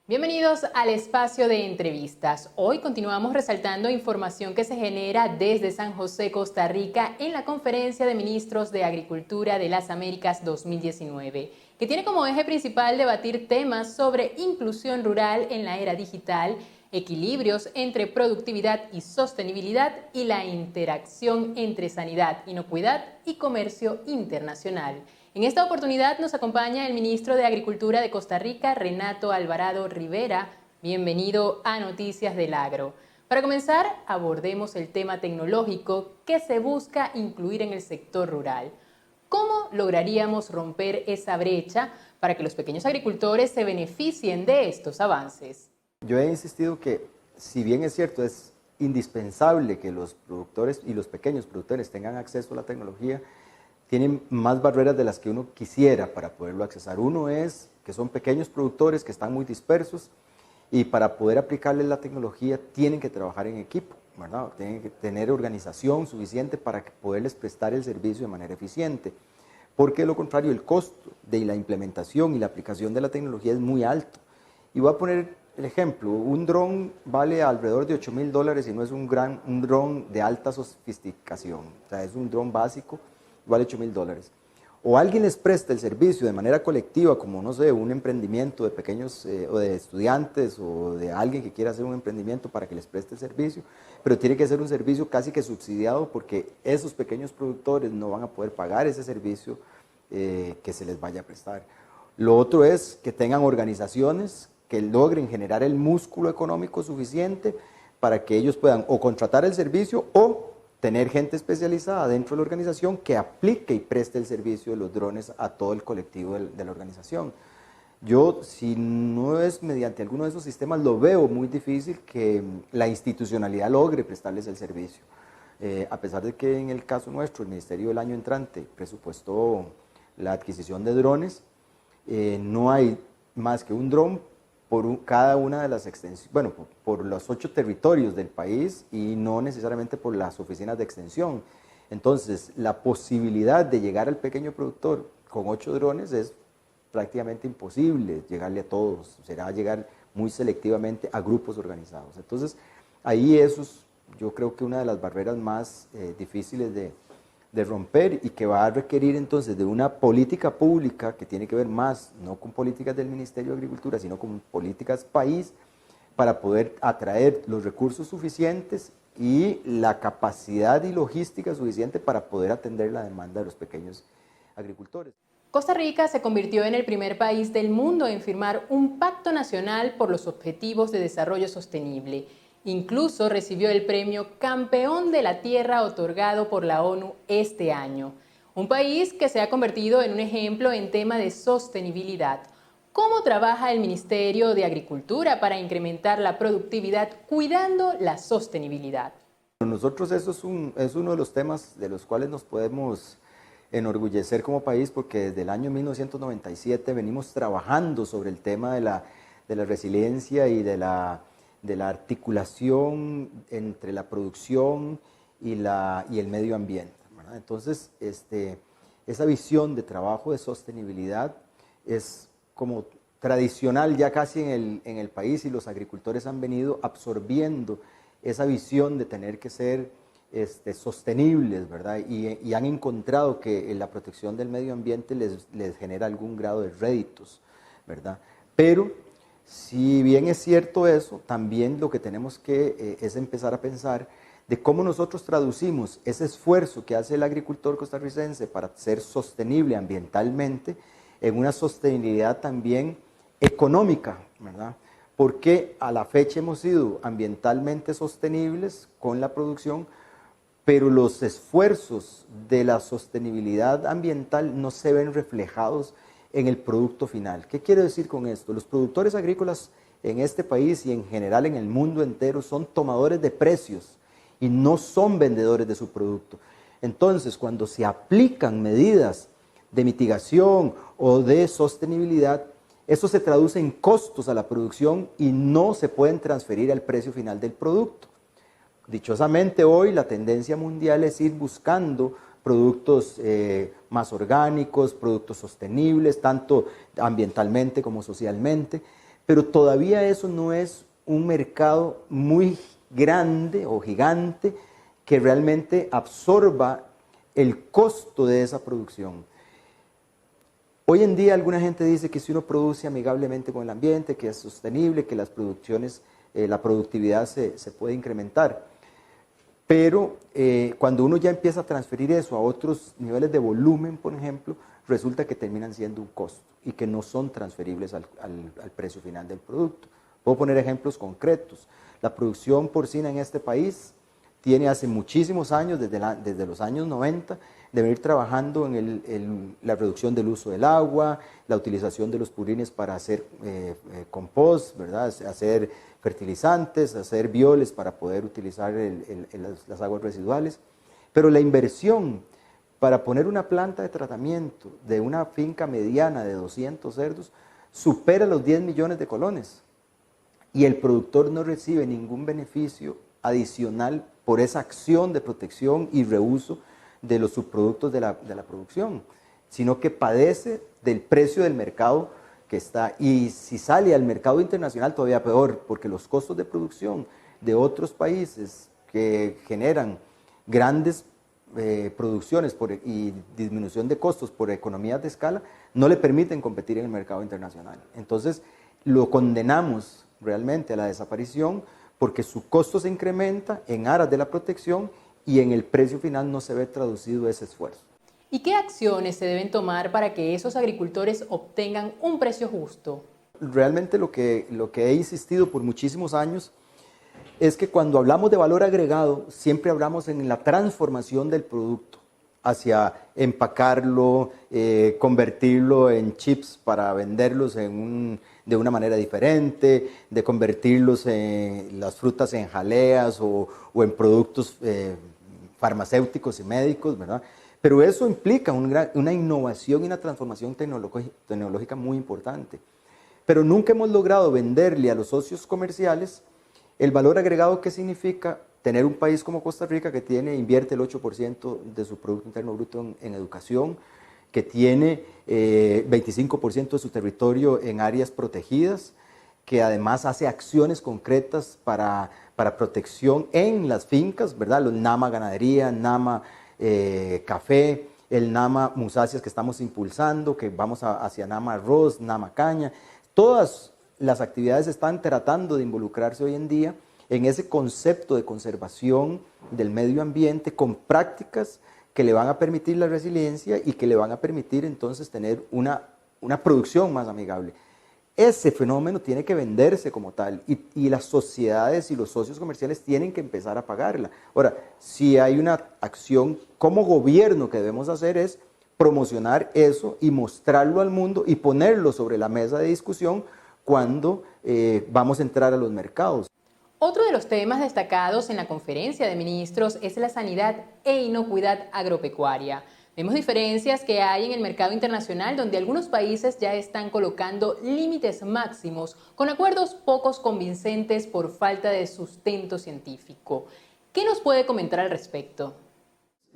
Bienvenidos al espacio de entrevistas. Hoy continuamos resaltando información que se genera desde San José, Costa Rica, en la Conferencia de Ministros de Agricultura de las Américas 2019, que tiene como eje principal debatir temas sobre inclusión rural en la era digital, equilibrios entre productividad y sostenibilidad y la interacción entre sanidad, inocuidad y comercio internacional. En esta oportunidad nos acompaña el ministro de Agricultura de Costa Rica, Renato Alvarado Rivera. Bienvenido a Noticias del Agro. Para comenzar, abordemos el tema tecnológico que se busca incluir en el sector rural. ¿Cómo lograríamos romper esa brecha para que los pequeños agricultores se beneficien de estos avances? Yo he insistido que, si bien es cierto, es indispensable que los productores y los pequeños productores tengan acceso a la tecnología, tienen más barreras de las que uno quisiera para poderlo accesar. Uno es que son pequeños productores que están muy dispersos y para poder aplicarles la tecnología tienen que trabajar en equipo, ¿verdad? Tienen que tener organización suficiente para poderles prestar el servicio de manera eficiente. Porque de lo contrario, el costo de la implementación y la aplicación de la tecnología es muy alto. Y voy a poner el ejemplo, un dron vale alrededor de $8,000 y no es un dron de alta sofisticación, o sea, es un dron básico, vale $8,000. O alguien les presta el servicio de manera colectiva, como no sé, un emprendimiento de pequeños o de estudiantes o de alguien que quiera hacer un emprendimiento para que les preste el servicio, pero tiene que ser un servicio casi que subsidiado porque esos pequeños productores no van a poder pagar ese servicio que se les vaya a prestar. Lo otro es que tengan organizaciones que logren generar el músculo económico suficiente para que ellos puedan o contratar el servicio o tener gente especializada dentro de la organización que aplique y preste el servicio de los drones a todo el colectivo de la organización. Yo, si no es mediante alguno de esos sistemas, lo veo muy difícil que la institucionalidad logre prestarles el servicio. A pesar de que en el caso nuestro, el Ministerio el año entrante presupuestó la adquisición de drones, no hay más que un dron por cada una de las extensiones, bueno, por los 8 territorios del país y no necesariamente por las oficinas de extensión. Entonces, la posibilidad de llegar al pequeño productor con 8 drones es prácticamente imposible llegarle a todos, será llegar muy selectivamente a grupos organizados. Entonces, ahí eso es, yo creo que una de las barreras más difíciles de romper y que va a requerir entonces de una política pública que tiene que ver más, no con políticas del Ministerio de Agricultura, sino con políticas país, para poder atraer los recursos suficientes y la capacidad y logística suficiente para poder atender la demanda de los pequeños agricultores. Costa Rica se convirtió en el primer país del mundo en firmar un pacto nacional por los objetivos de desarrollo sostenible. Incluso recibió el premio Campeón de la Tierra otorgado por la ONU este año. Un país que se ha convertido en un ejemplo en tema de sostenibilidad. ¿Cómo trabaja el Ministerio de Agricultura para incrementar la productividad cuidando la sostenibilidad? Nosotros eso es uno de los temas de los cuales nos podemos enorgullecer como país porque desde el año 1997 venimos trabajando sobre el tema de la resiliencia y de la articulación entre la producción y el medio ambiente, ¿verdad? Entonces, esa visión de trabajo de sostenibilidad es como tradicional ya casi en el país y los agricultores han venido absorbiendo esa visión de tener que ser sostenibles, ¿verdad? Y han encontrado que la protección del medio ambiente les genera algún grado de réditos, ¿verdad? Pero si bien es cierto eso, también lo que tenemos que es empezar a pensar de cómo nosotros traducimos ese esfuerzo que hace el agricultor costarricense para ser sostenible ambientalmente en una sostenibilidad también económica, ¿verdad? Porque a la fecha hemos sido ambientalmente sostenibles con la producción, pero los esfuerzos de la sostenibilidad ambiental no se ven reflejados en el producto final. ¿Qué quiero decir con esto? Los productores agrícolas en este país y en general en el mundo entero son tomadores de precios y no son vendedores de su producto. Entonces, cuando se aplican medidas de mitigación o de sostenibilidad, eso se traduce en costos a la producción y no se pueden transferir al precio final del producto. Dichosamente hoy la tendencia mundial es ir buscando productos más orgánicos, productos sostenibles, tanto ambientalmente como socialmente, pero todavía eso no es un mercado muy grande o gigante que realmente absorba el costo de esa producción. Hoy en día alguna gente dice que si uno produce amigablemente con el ambiente, que es sostenible, que las producciones, la productividad se puede incrementar. Pero cuando uno ya empieza a transferir eso a otros niveles de volumen, por ejemplo, resulta que terminan siendo un costo y que no son transferibles al precio final del producto. Puedo poner ejemplos concretos. La producción porcina en este país tiene hace muchísimos años, desde los años 90, de venir trabajando en la reducción del uso del agua, la utilización de los purines para hacer compost, ¿verdad? Hacer fertilizantes, hacer bioles para poder utilizar las aguas residuales. Pero la inversión para poner una planta de tratamiento de una finca mediana de 200 cerdos supera los 10 millones de colones y el productor no recibe ningún beneficio adicional por esa acción de protección y reuso de los subproductos de la producción, sino que padece del precio del mercado que está, y si sale al mercado internacional todavía peor, porque los costos de producción de otros países que generan grandes producciones y disminución de costos por economías de escala, no le permiten competir en el mercado internacional. Entonces, lo condenamos realmente a la desaparición porque su costo se incrementa en aras de la protección y en el precio final no se ve traducido ese esfuerzo. ¿Y qué acciones se deben tomar para que esos agricultores obtengan un precio justo? Realmente lo que he insistido por muchísimos años es que cuando hablamos de valor agregado, siempre hablamos en la transformación del producto hacia empacarlo, convertirlo en chips para venderlos de una manera diferente, de convertirlos en las frutas en jaleas o en productos farmacéuticos y médicos, ¿verdad? Pero eso implica una innovación y una transformación tecnológica muy importante. Pero nunca hemos logrado venderle a los socios comerciales el valor agregado que significa tener un país como Costa Rica que invierte el 8% de su Producto Interno Bruto en educación, que tiene 25% de su territorio en áreas protegidas, que además hace acciones concretas para protección en las fincas, ¿verdad? Los NAMA Ganadería, NAMA Café, el NAMA Musáceas que estamos impulsando, que vamos hacia NAMA Arroz, NAMA Caña. Todas las actividades están tratando de involucrarse hoy en día en ese concepto de conservación del medio ambiente con prácticas que le van a permitir la resiliencia y que le van a permitir entonces tener una producción más amigable. Ese fenómeno tiene que venderse como tal y las sociedades y los socios comerciales tienen que empezar a pagarla. Ahora, si hay una acción como gobierno que debemos hacer es promocionar eso y mostrarlo al mundo y ponerlo sobre la mesa de discusión cuando vamos a entrar a los mercados. Otro de los temas destacados en la conferencia de ministros es la sanidad e inocuidad agropecuaria. Vemos diferencias que hay en el mercado internacional donde algunos países ya están colocando límites máximos con acuerdos pocos convincentes por falta de sustento científico. ¿Qué nos puede comentar al respecto?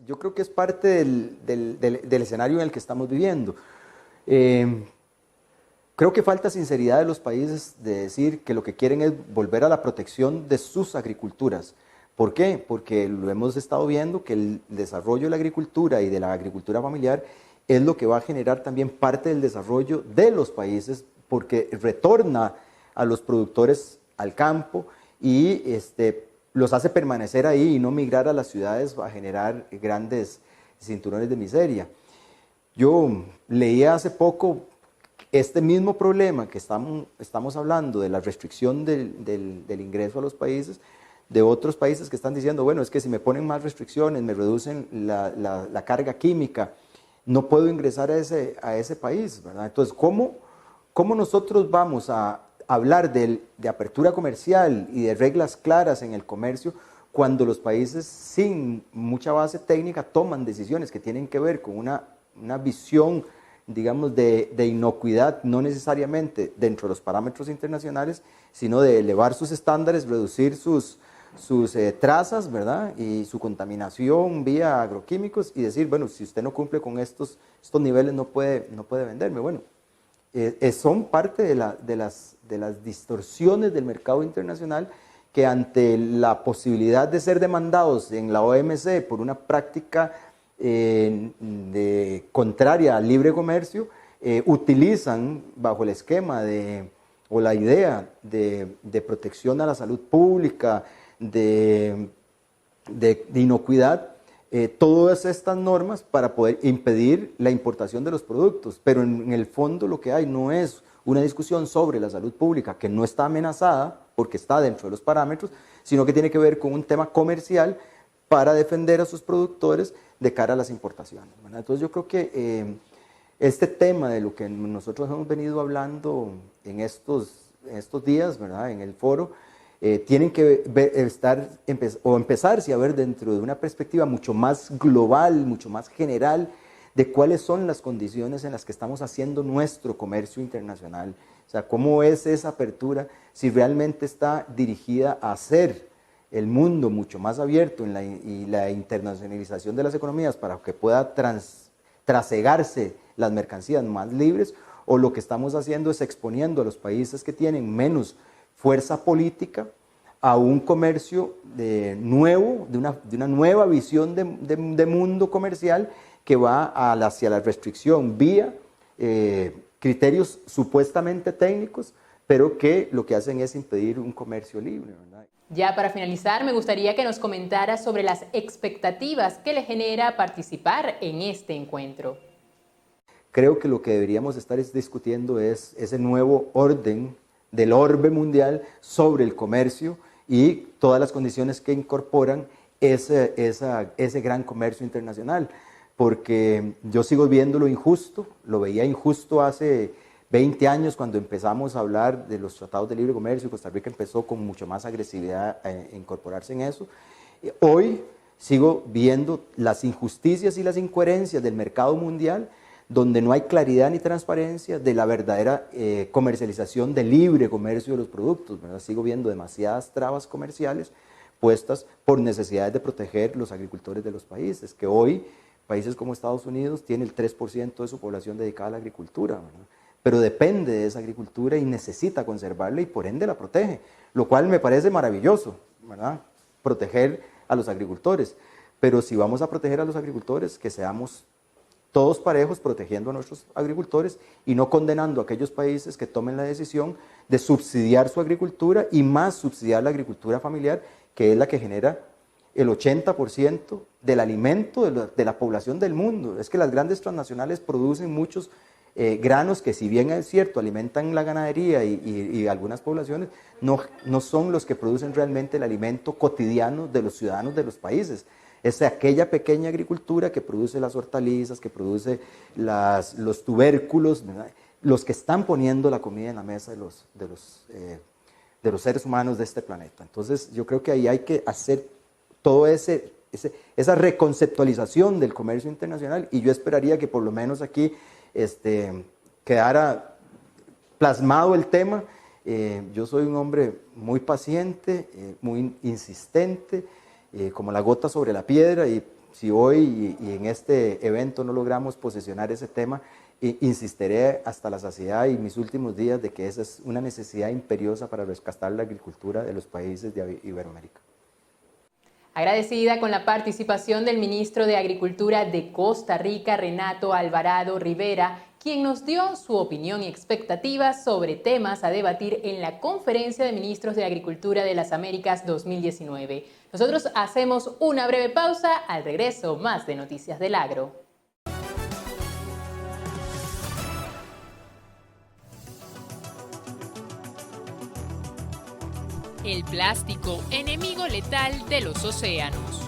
Yo creo que es parte del escenario en el que estamos viviendo. Creo que falta sinceridad de los países de decir que lo que quieren es volver a la protección de sus agriculturas. ¿Por qué? Porque lo hemos estado viendo que el desarrollo de la agricultura y de la agricultura familiar es lo que va a generar también parte del desarrollo de los países porque retorna a los productores al campo y los hace permanecer ahí y no migrar a las ciudades a generar grandes cinturones de miseria. Yo leía hace poco este mismo problema que estamos hablando de la restricción del ingreso a los países, de otros países que están diciendo, bueno, es que si me ponen más restricciones, me reducen la carga química, no puedo ingresar a ese país, ¿verdad? Entonces, ¿cómo nosotros vamos a hablar de apertura comercial y de reglas claras en el comercio cuando los países sin mucha base técnica toman decisiones que tienen que ver con una visión, digamos, de inocuidad, no necesariamente dentro de los parámetros internacionales, sino de elevar sus estándares, reducir sus trazas, ¿verdad? Y su contaminación vía agroquímicos y decir, bueno, si usted no cumple con estos niveles no puede venderme. Bueno, son parte de las distorsiones del mercado internacional que ante la posibilidad de ser demandados en la OMC por una práctica contraria al libre comercio, utilizan bajo el esquema o la idea de protección a la salud pública, de inocuidad, todas estas normas para poder impedir la importación de los productos. Pero en el fondo lo que hay no es una discusión sobre la salud pública, que no está amenazada porque está dentro de los parámetros, sino que tiene que ver con un tema comercial para defender a sus productores de cara a las importaciones, ¿verdad? Entonces yo creo que este tema de lo que nosotros hemos venido hablando en estos días, ¿verdad?, en el foro, tienen que empezarse a ver dentro de una perspectiva mucho más global, mucho más general, de cuáles son las condiciones en las que estamos haciendo nuestro comercio internacional. O sea, cómo es esa apertura, si realmente está dirigida a hacer el mundo mucho más abierto y la internacionalización de las economías para que pueda trasegarse las mercancías más libres, o lo que estamos haciendo es exponiendo a los países que tienen menos fuerza política a un comercio nuevo, de una nueva visión de mundo comercial que va hacia la restricción vía criterios supuestamente técnicos, pero que lo que hacen es impedir un comercio libre, ¿verdad? Ya para finalizar, me gustaría que nos comentara sobre las expectativas que le genera participar en este encuentro. Creo que lo que deberíamos estar discutiendo es ese nuevo orden del orbe mundial sobre el comercio y todas las condiciones que incorporan ese gran comercio internacional. Porque yo sigo viéndolo injusto, lo veía injusto hace 20 años cuando empezamos a hablar de los tratados de libre comercio. Costa Rica empezó con mucho más agresividad a incorporarse en eso. Hoy sigo viendo las injusticias y las incoherencias del mercado mundial, donde no hay claridad ni transparencia de la verdadera comercialización del libre comercio de los productos, ¿verdad? Sigo viendo demasiadas trabas comerciales puestas por necesidades de proteger los agricultores de los países, que hoy países como Estados Unidos tiene el 3% de su población dedicada a la agricultura, ¿verdad? Pero depende de esa agricultura y necesita conservarla y por ende la protege, lo cual me parece maravilloso, ¿verdad?, proteger a los agricultores. Pero si vamos a proteger a los agricultores, que seamos todos parejos protegiendo a nuestros agricultores y no condenando a aquellos países que tomen la decisión de subsidiar su agricultura y más subsidiar la agricultura familiar, que es la que genera el 80% del alimento de la población del mundo. Es que las grandes transnacionales producen muchos granos que, si bien es cierto, alimentan la ganadería y algunas poblaciones, no son los que producen realmente el alimento cotidiano de los ciudadanos de los países. Es aquella pequeña agricultura que produce las hortalizas, que produce los tubérculos, ¿verdad?, los que están poniendo la comida en la mesa de los seres humanos de este planeta. Entonces yo creo que ahí hay que hacer toda esa reconceptualización del comercio internacional, y yo esperaría que por lo menos aquí quedara plasmado el tema. Yo soy un hombre muy paciente, muy insistente, como la gota sobre la piedra, y si hoy y en este evento no logramos posicionar ese tema, insistiré hasta la saciedad y mis últimos días de que esa es una necesidad imperiosa para rescatar la agricultura de los países de Iberoamérica. Agradecida con la participación del ministro de Agricultura de Costa Rica, Renato Alvarado Rivera, quien nos dio su opinión y expectativas sobre temas a debatir en la Conferencia de Ministros de Agricultura de las Américas 2019. Nosotros hacemos una breve pausa. Al regreso, más de Noticias del Agro. El plástico, enemigo letal de los océanos.